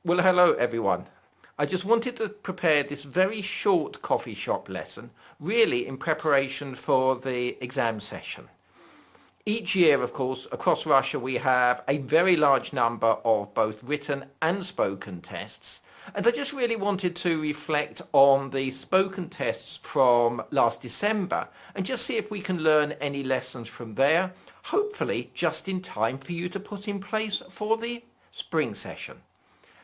Well, hello everyone. I just wanted to prepare this very short coffee shop lesson, really in preparation for the exam session. Each year, of course, across Russia we have a very large number of both written and spoken tests, and I just really wanted to reflect on the spoken tests from last December and just see if we can learn any lessons from there, hopefully just in time for you to put in place for the spring session.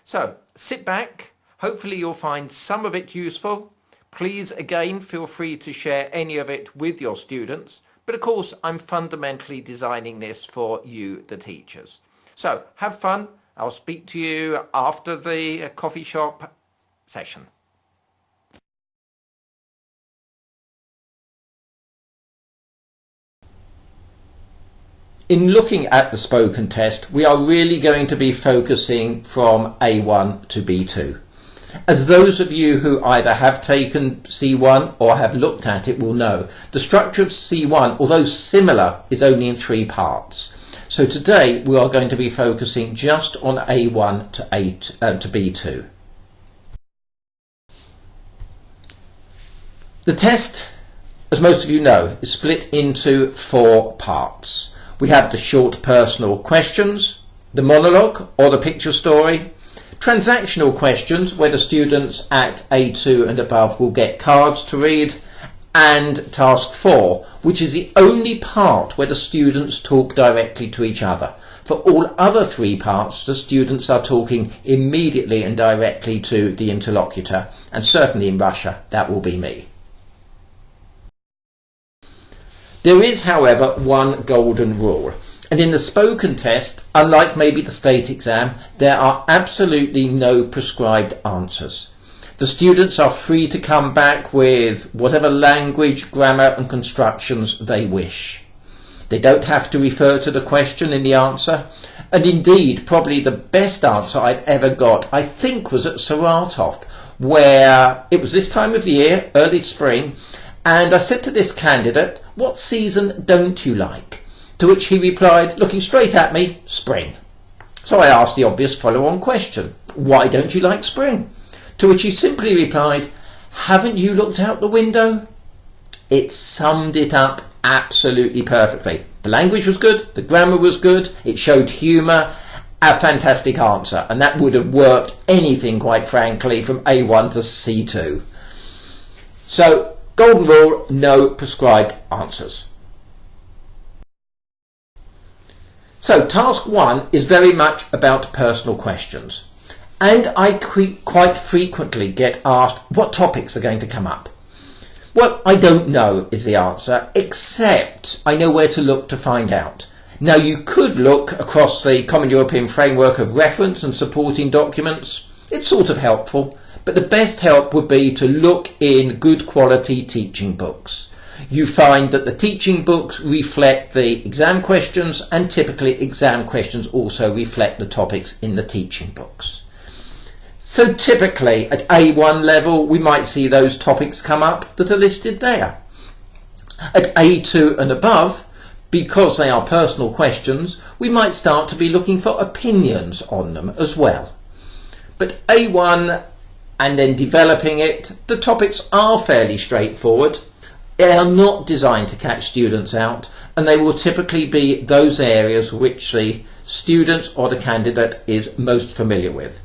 So sit back, hopefully you'll find some of it useful. Please again feel free to share any of it with your students, but of course I'm fundamentally designing this for you, the teachers. So have fun. I'll speak to you after the coffee shop session. In looking at the spoken test, we are really going to be focusing from A1 to B2. As those of you who either have taken C1 or have looked at it will know, the structure of C1, although similar, is only in 3 parts. So today we are going to be focusing just on A1 to B2. The test, as most of you know, is split into 4 parts. We have the short personal questions, the monologue or the picture story, transactional questions where the students at A2 and above will get cards to read, and task 4, which is the only part where the students talk directly to each other. For all other 3 parts, the students are talking immediately and directly to the interlocutor, and certainly in Russia that will be me. There is, however, one golden rule, and in the spoken test, unlike maybe the state exam, there are absolutely no prescribed answers. The students are free to come back with whatever language, grammar and constructions they wish. They don't have to refer to the question in the answer, and indeed probably the best answer I've ever got I think was at Saratov, where it was this time of the year, early spring, and I said to this candidate, "What season don't you like?" To which he replied, looking straight at me, "Spring." So I asked the obvious follow-on question, "Why don't you like spring?" To which he simply replied, "Haven't you looked out the window?" It summed it up absolutely perfectly. The language was good, the grammar was good, it showed humour, a fantastic answer, and that would have worked anything, quite frankly, from A1 to C2. So, golden rule, no prescribed answers. So task 1 is very much about personal questions. And I quite frequently get asked what topics are going to come up. Well, I don't know is the answer, except I know where to look to find out. Now you could look across the Common European Framework of reference and supporting documents. It's sort of helpful. But the best help would be to look in good quality teaching books. You find that the teaching books reflect the exam questions, and typically exam questions also reflect the topics in the teaching books. So typically at A1 level we might see those topics come up that are listed there. At A2 and above, because they are personal questions, we might start to be looking for opinions on them as well. But A1 and then developing it, the topics are fairly straightforward. They are not designed to catch students out, and they will typically be those areas which the student or the candidate is most familiar with.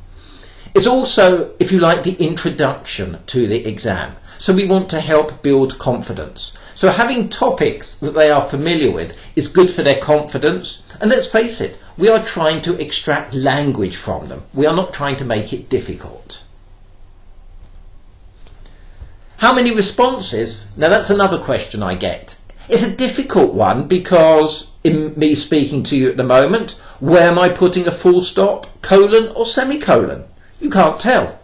It's also, if you like, the introduction to the exam. So we want to help build confidence. So having topics that they are familiar with is good for their confidence. And let's face it, we are trying to extract language from them. We are not trying to make it difficult. How many responses? Now that's another question I get. It's a difficult one because in me speaking to you at the moment, where am I putting a full stop, colon or semicolon? You can't tell.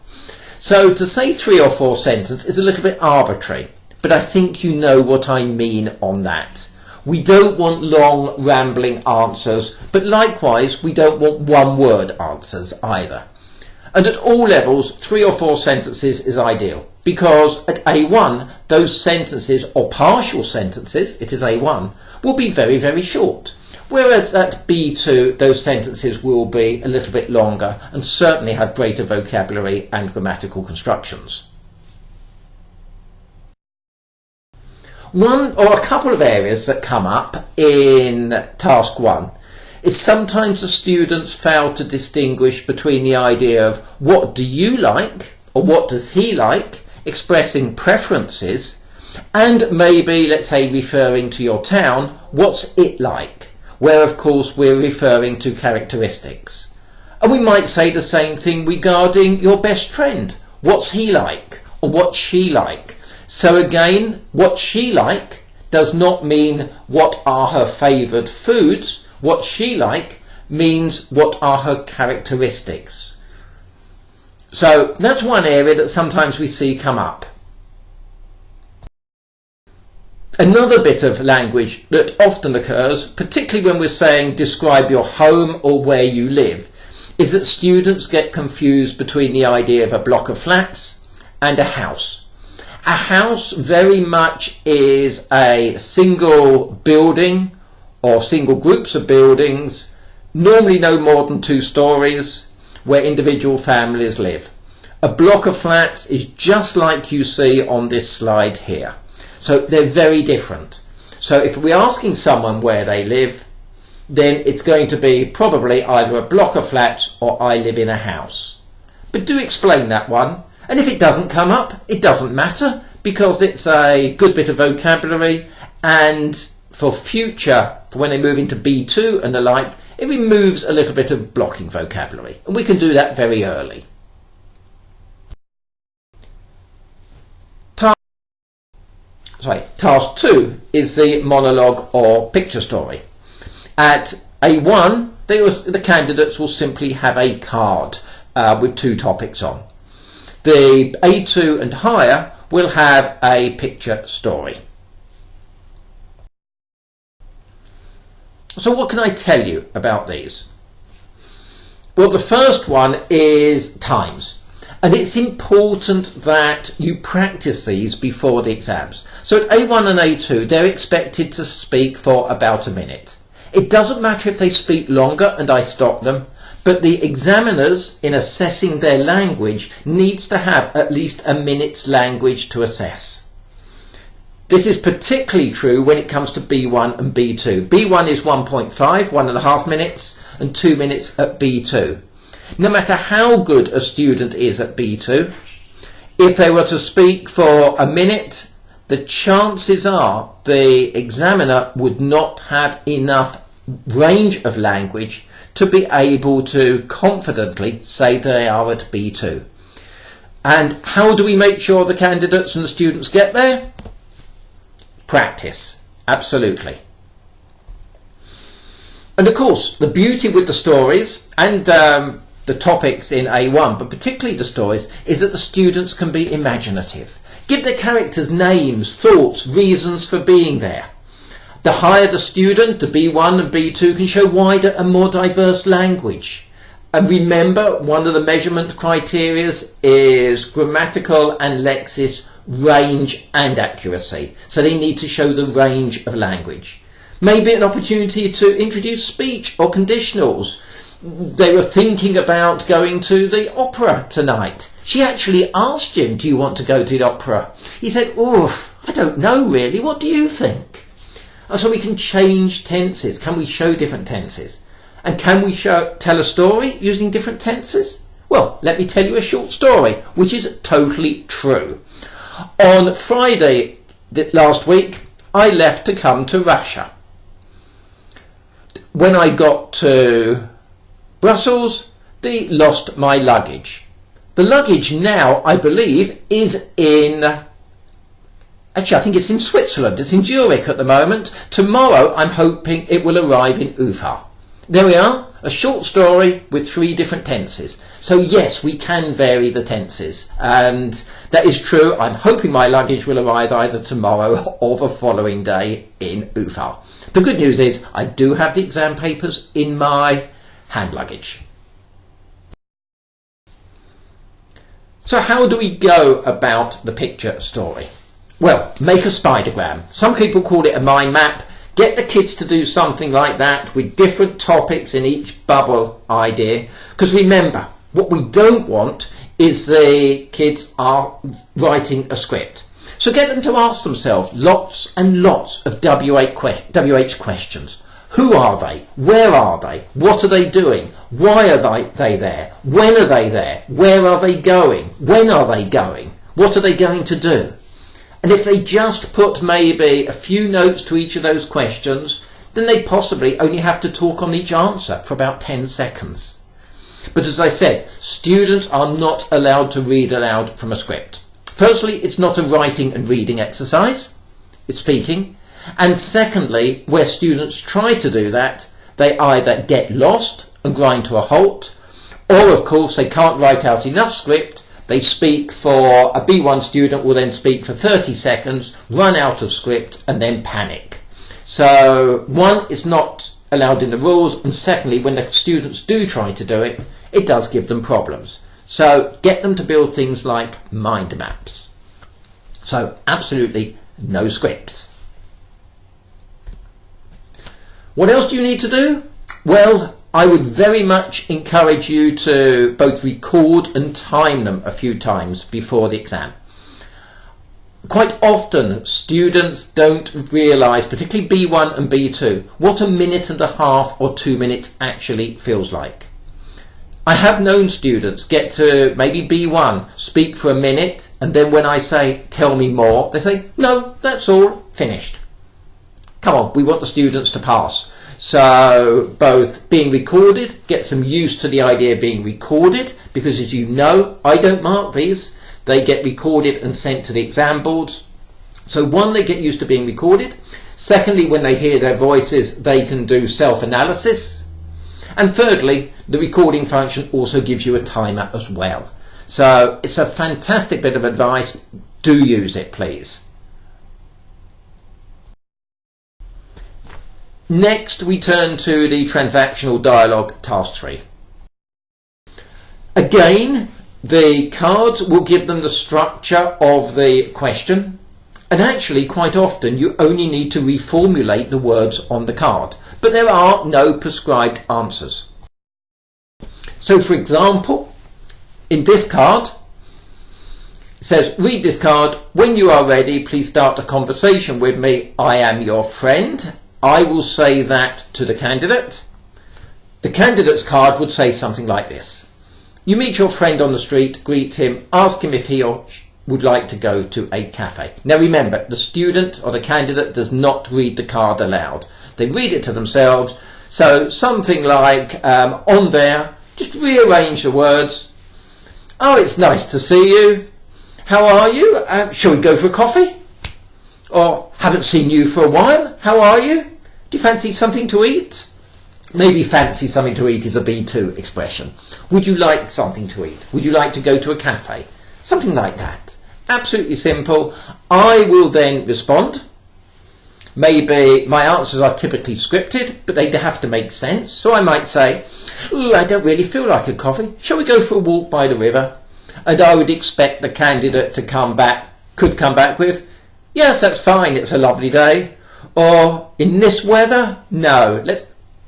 So to say 3 or 4 sentences is a little bit arbitrary, but I think you know what I mean on that. We don't want long rambling answers, but likewise we don't want one-word answers either. And at all levels, 3 or 4 sentences is ideal, because at A1, those sentences, or partial sentences, it is A1, will be very, very short. Whereas at B2, those sentences will be a little bit longer and certainly have greater vocabulary and grammatical constructions. One or a couple of areas that come up in task 1 is sometimes the students fail to distinguish between the idea of what do you like or what does he like, expressing preferences, and maybe, let's say, referring to your town, what's it like, where of course we're referring to characteristics. And we might say the same thing regarding your best friend. What's he like or what's she like? So again, what she like does not mean what are her favoured foods. What she like means what are her characteristics. So that's one area that sometimes we see come up. Another bit of language that often occurs, particularly when we're saying describe your home or where you live, is that students get confused between the idea of a block of flats and a house. A house very much is a single building or single groups of buildings, normally no more than 2 stories, where individual families live. A block of flats is just like you see on this slide here. So they're very different. So if we're asking someone where they live, then it's going to be probably either a block of flats or I live in a house. But do explain that one. And if it doesn't come up, it doesn't matter, because it's a good bit of vocabulary, and for future, when they move into B2 and the like, it removes a little bit of blocking vocabulary. And we can do that very early. Task 2 is the monologue or picture story. At A1, the candidates will simply have a card with 2 topics on. The A2 and higher will have a picture story. So what can I tell you about these? Well, the first one is times. And it's important that you practice these before the exams. So at A1 and A2, they're expected to speak for about a minute. It doesn't matter if they speak longer and I stop them, but the examiners, in assessing their language, needs to have at least a minute's language to assess. This is particularly true when it comes to B1 and B2. B1 is 1.5, 1.5 minutes, and 2 minutes at B2. No matter how good a student is at B2, if they were to speak for a minute, the chances are the examiner would not have enough range of language to be able to confidently say they are at B2. And how do we make sure the candidates and the students get there? Practice, absolutely. And of course, the beauty with the stories and the topics in A1, but particularly the stories, is that the students can be imaginative. Give the characters names, thoughts, reasons for being there. The higher the student, the B1 and B2 can show wider and more diverse language. And remember, one of the measurement criteria is grammatical and lexis range and accuracy. So they need to show the range of language. Maybe an opportunity to introduce speech or conditionals. They were thinking about going to the opera tonight. She actually asked him, do you want to go to the opera? He said, oh, I don't know really. What do you think? So we can change tenses. Can we show different tenses? And can we tell a story using different tenses? Well, let me tell you a short story, which is totally true. On Friday last week, I left to come to Russia. When I got to Brussels, they lost my luggage. The luggage now, I believe, is in... Actually, I think it's in Switzerland. It's in Zurich at the moment. Tomorrow, I'm hoping it will arrive in Ufa. There we are, a short story with 3 different tenses. So yes, we can vary the tenses. And that is true. I'm hoping my luggage will arrive either tomorrow or the following day in Ufa. The good news is I do have the exam papers in my hand luggage. So how do we go about the picture story? Well, make a spidergram. Some people call it a mind map. Get the kids to do something like that with different topics in each bubble idea. Because remember, what we don't want is the kids are writing a script. So get them to ask themselves lots and lots of WH questions. Who are they? Where are they? What are they doing? Why are they there? When are they there? Where are they going? When are they going? What are they going to do? And if they just put maybe a few notes to each of those questions, then they possibly only have to talk on each answer for about 10 seconds. But as I said, students are not allowed to read aloud from a script. Firstly, it's not a writing and reading exercise, it's speaking. And secondly, where students try to do that, they either get lost and grind to a halt, or of course they can't write out enough script. They speak for, a B1 student will then speak for 30 seconds, run out of script and then panic. So one, it's not allowed in the rules, and secondly, when the students do try to do it, it does give them problems. So get them to build things like mind maps. So absolutely no scripts. What else do you need to do? Well, I would very much encourage you to both record and time them a few times before the exam. Quite often students don't realise, particularly B1 and B2, what a minute and a half or 2 minutes actually feels like. I have known students get to maybe B1, speak for a minute, and then when I say, tell me more, they say, no, that's all, finished. Come on, we want the students to pass. So both being recorded, get some used to the idea of being recorded, because as you know, I don't mark these. They get recorded and sent to the exam boards. So one, they get used to being recorded. Secondly, when they hear their voices, they can do self-analysis. And thirdly, the recording function also gives you a timer as well. So it's a fantastic bit of advice. Do use it, please. Next, we turn to the transactional dialogue task 3. Again, the cards will give them the structure of the question, and actually quite often you only need to reformulate the words on the card, but there are no prescribed answers. So for example, in this card, it says, read this card, when you are ready, please start a conversation with me, I am your friend. I will say that to the candidate. The candidate's card would say something like this. You meet your friend on the street, greet him, ask him if he or she would like to go to a cafe. Now remember, the student or the candidate does not read the card aloud. They read it to themselves. So something like, on there, just rearrange the words. Oh, it's nice to see you. How are you? Shall we go for a coffee? Or, haven't seen you for a while. How are you? Do you fancy something to eat? Maybe fancy something to eat is a B2 expression. Would you like something to eat? Would you like to go to a cafe? Something like that. Absolutely simple. I will then respond. Maybe my answers are typically scripted, but they have to make sense. So I might say, ooh, I don't really feel like a coffee. Shall we go for a walk by the river? And I would expect the candidate to could come back with, yes, that's fine, it's a lovely day. Or, in this weather? No,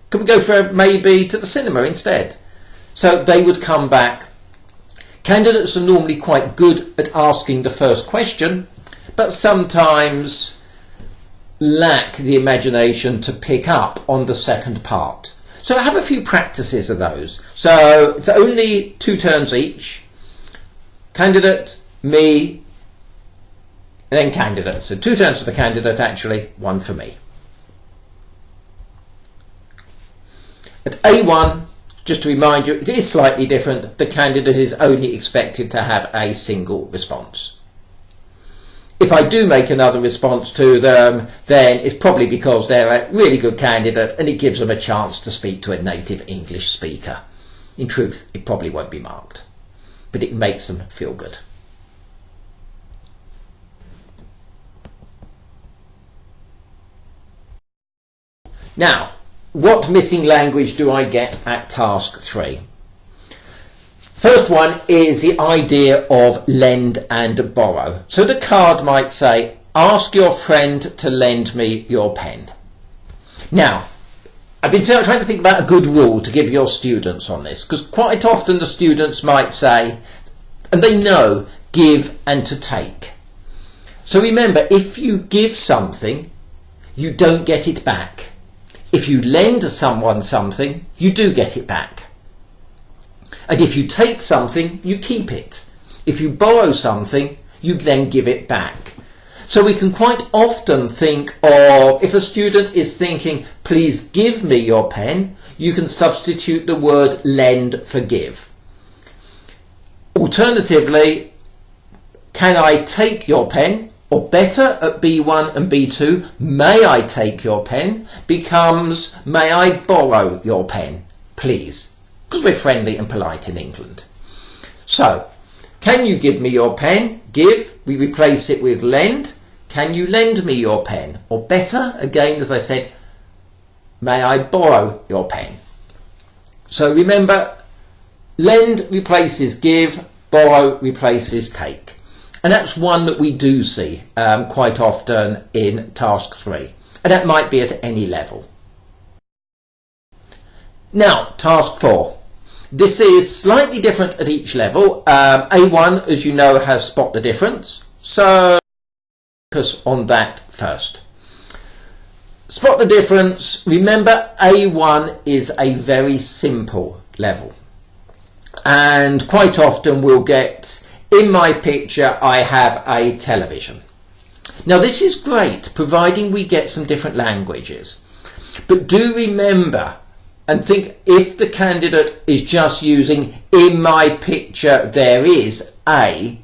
can we go for maybe to the cinema instead? So they would come back. Candidates are normally quite good at asking the first question, but sometimes lack the imagination to pick up on the second part. So I have a few practices of those. So it's only 2 turns each. Candidate, me, and then candidate. So 2 turns for the candidate, actually, 1 for me. At A1, just to remind you, it is slightly different. The candidate is only expected to have a single response. If I do make another response to them, then it's probably because they're a really good candidate and it gives them a chance to speak to a native English speaker. In truth, it probably won't be marked, but it makes them feel good. Now, what missing language do I get at task 3? First one is the idea of lend and borrow. So the card might say, ask your friend to lend me your pen. Now, I've been trying to think about a good rule to give your students on this, because quite often the students might say, and they know, give and to take. So remember, if you give something, you don't get it back. If you lend someone something, you do get it back. And if you take something, you keep it. If you borrow something, you then give it back. So we can quite often think of, if a student is thinking, please give me your pen, you can substitute the word lend for give. Alternatively, can I take your pen? Or better, at B1 and B2, may I take your pen becomes, may I borrow your pen, please? Because we're friendly and polite in England. So, can you give me your pen? Give, we replace it with lend. Can you lend me your pen? Or better, again, as I said, may I borrow your pen? So remember, lend replaces give, borrow replaces take. And that's one that we do see quite often in task 3. And that might be at any level. Now, task 4. This is slightly different at each level. A1, as you know, has spot the difference. So focus on that first. Spot the difference. Remember, A1 is a very simple level. And quite often we'll get, in my picture, I have a television. Now this is great, providing we get some different languages. But do remember, and think, if the candidate is just using, in my picture there is a,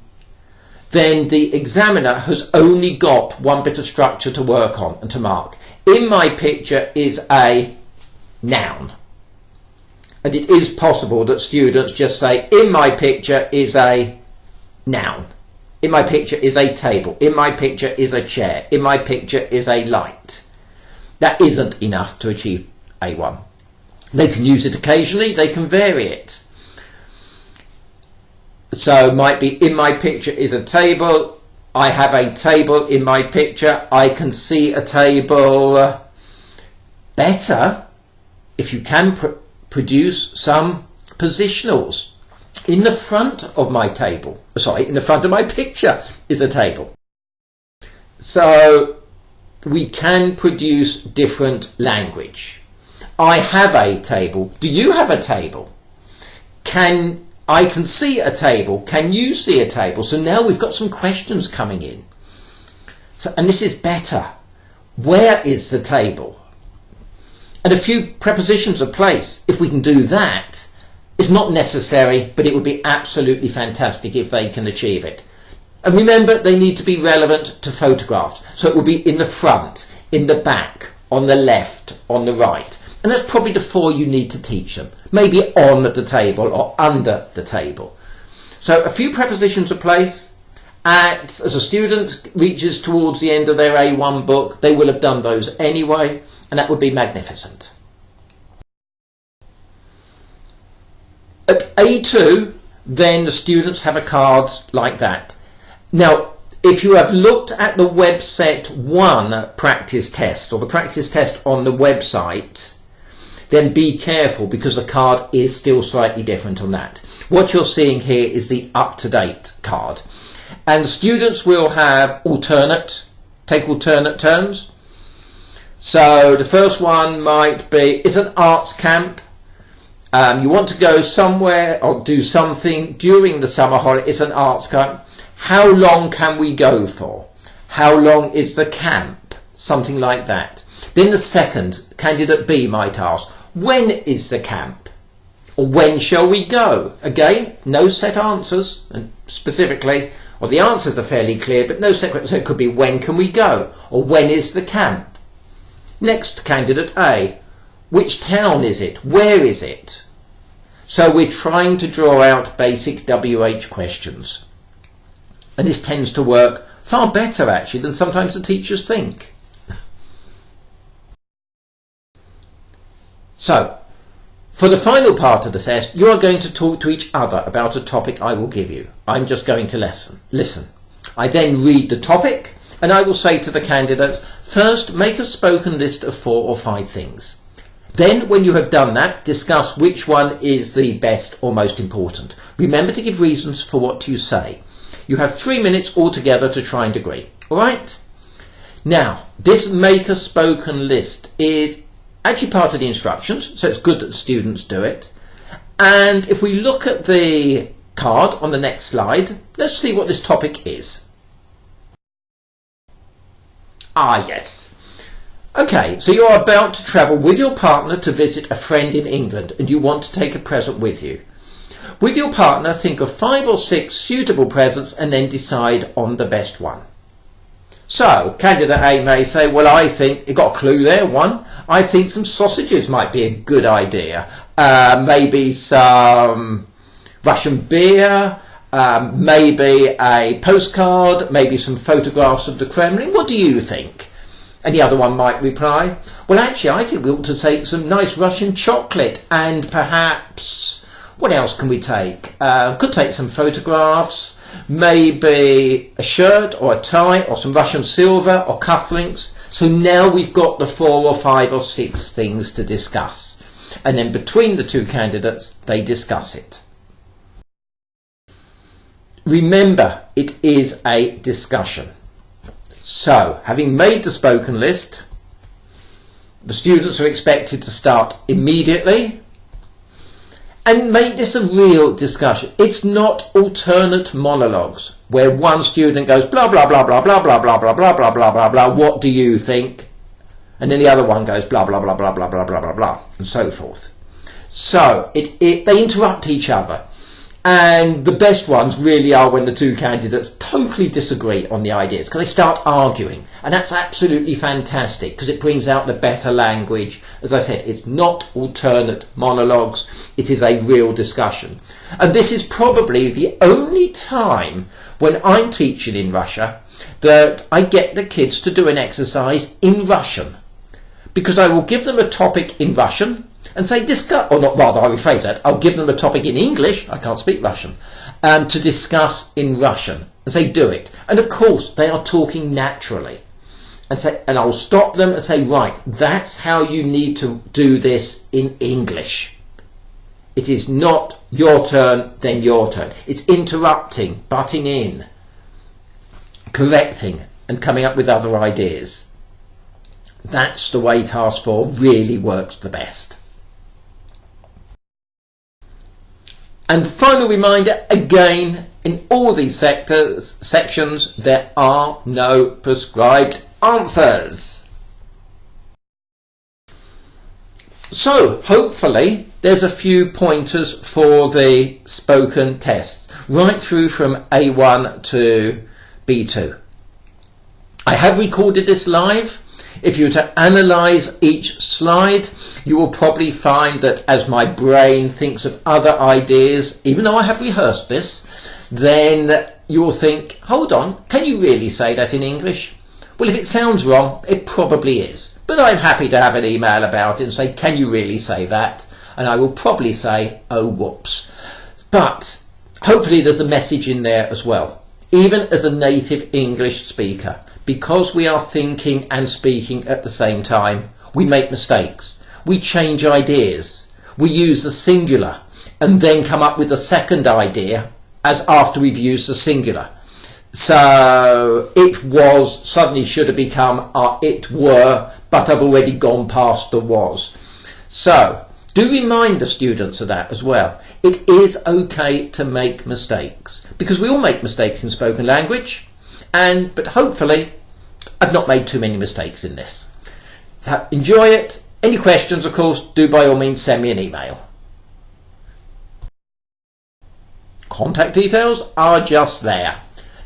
then the examiner has only got one bit of structure to work on and to mark. In my picture is a noun. And it is possible that students just say, in my picture is a noun. In my picture is a table. In my picture is a chair. In my picture is a light. That isn't enough to achieve A1. They can use it occasionally, they can vary it. So it might be, in my picture is a table. I have a table in my picture. I can see a table. Better, if you can produce some positionals. In the front of my table, in the front of my picture is a table. So we can produce different language. I have a table. Do you have a table? I can see a table. Can you see a table? So now we've got some questions coming in. So, and this is better. Where is the table? And a few prepositions of place. If we can do that, it's not necessary, but it would be absolutely fantastic if they can achieve it. And remember, they need to be relevant to photographs. So it will be in the front, in the back, on the left, on the right. And that's probably the 4 you need to teach them. Maybe on the table or under the table. So a few prepositions of place. As a student reaches towards the end of their A1 book, they will have done those anyway, and that would be magnificent. At A2, then the students have a card like that. Now, if you have looked at the WebSet 1 practice test, or the practice test on the website, then be careful, because the card is still slightly different on that. What you're seeing here is the up-to-date card. And students will have take alternate terms. So the first one might be, it's an arts camp. You want to go somewhere or do something during the summer holiday. It's an arts camp. How long can we go for? How long is the camp? Something like that. Then the second, candidate B might ask, when is the camp? Or when shall we go? Again, no set answers, and specifically, or the answers are fairly clear, but no set, so it could be, when can we go? Or when is the camp? Next, candidate A, which town is it? Where is it? So we're trying to draw out basic WH questions. And this tends to work far better, actually, than sometimes the teachers think. So, for the final part of the test, you are going to talk to each other about a topic I will give you. I'm just going to listen. I then read the topic, And I will say to the candidates, first make a spoken list of 4 or 5 things. Then when you have done that, discuss which one is the best or most important. Remember to give reasons for what you say. You have 3 minutes altogether to try and agree. Alright? Now, this make a spoken list is actually part of the instructions, so it's good that the students do it. And if we look at the card on the next slide, let's see what this topic is. Ah, yes. Okay, so you're about to travel with your partner to visit a friend in England and you want to take a present with you. With your partner, think of 5 or 6 suitable presents and then decide on the best one. So, candidate A may say, well, I think, you got a clue there, 1. I think some sausages might be a good idea. Maybe some Russian beer, maybe a postcard, maybe some photographs of the Kremlin. What do you think? And the other one might reply, well, actually, I think we ought to take some nice Russian chocolate and perhaps, what else can we take? Could take some photographs, maybe a shirt or a tie or some Russian silver or cufflinks. So now we've got the 4 or 5 or 6 things to discuss. And then between the 2 candidates, they discuss it. Remember, it is a discussion. So, having made the spoken list, the students are expected to start immediately and make this a real discussion. It's not alternate monologues where one student goes blah blah blah blah blah blah blah blah blah blah blah blah blah, what do you think? And then the other one goes blah blah blah blah blah blah blah blah blah, and so forth. So they interrupt each other. And the best ones really are when the 2 candidates totally disagree on the ideas, because they start arguing. And that's absolutely fantastic, because it brings out the better language. As I said, it's not alternate monologues, it is a real discussion. And this is probably the only time when I'm teaching in Russia that I get the kids to do an exercise in Russian. Because I will give them a topic in Russian, and say discuss, or not, rather I rephrase that, I'll give them a topic in English, I can't speak Russian, to discuss in Russian, and say do it. And of course they are talking naturally, and I'll stop them and say, right, that's how you need to do this in English. It is not your turn, then your turn. It's interrupting, butting in, correcting, and coming up with other ideas. That's the way Task 4 really works the best. And final reminder, again, in all these sections, there are no prescribed answers. So, hopefully, there's a few pointers for the spoken tests, right through from A1 to B2. I have recorded this live. If you were to analyse each slide, you will probably find that as my brain thinks of other ideas, even though I have rehearsed this, then you will think, hold on, can you really say that in English? Well, if it sounds wrong, it probably is. But I'm happy to have an email about it and say, can you really say that? And I will probably say, oh, whoops. But hopefully there's a message in there as well. Even as a native English speaker, because we are thinking and speaking at the same time, we make mistakes. We change ideas. We use the singular and then come up with a second idea as after we've used the singular. So it was suddenly should have become it were, but I've already gone past the was. So do remind the students of that as well. It is okay to make mistakes, because we all make mistakes in spoken language. But hopefully I've not made too many mistakes in this. So enjoy it. Any questions, of course, do by all means send me an email. Contact details are just there.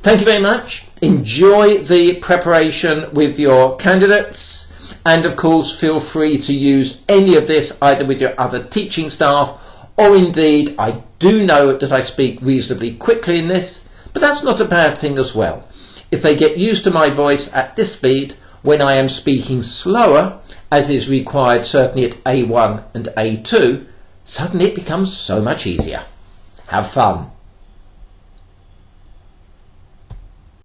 Thank you very much. Enjoy the preparation with your candidates, and of course feel free to use any of this either with your other teaching staff, or indeed I do know that I speak reasonably quickly in this, but that's not a bad thing as well. If they get used to my voice at this speed, when I am speaking slower, as is required certainly at A1 and A2, suddenly it becomes so much easier. Have fun.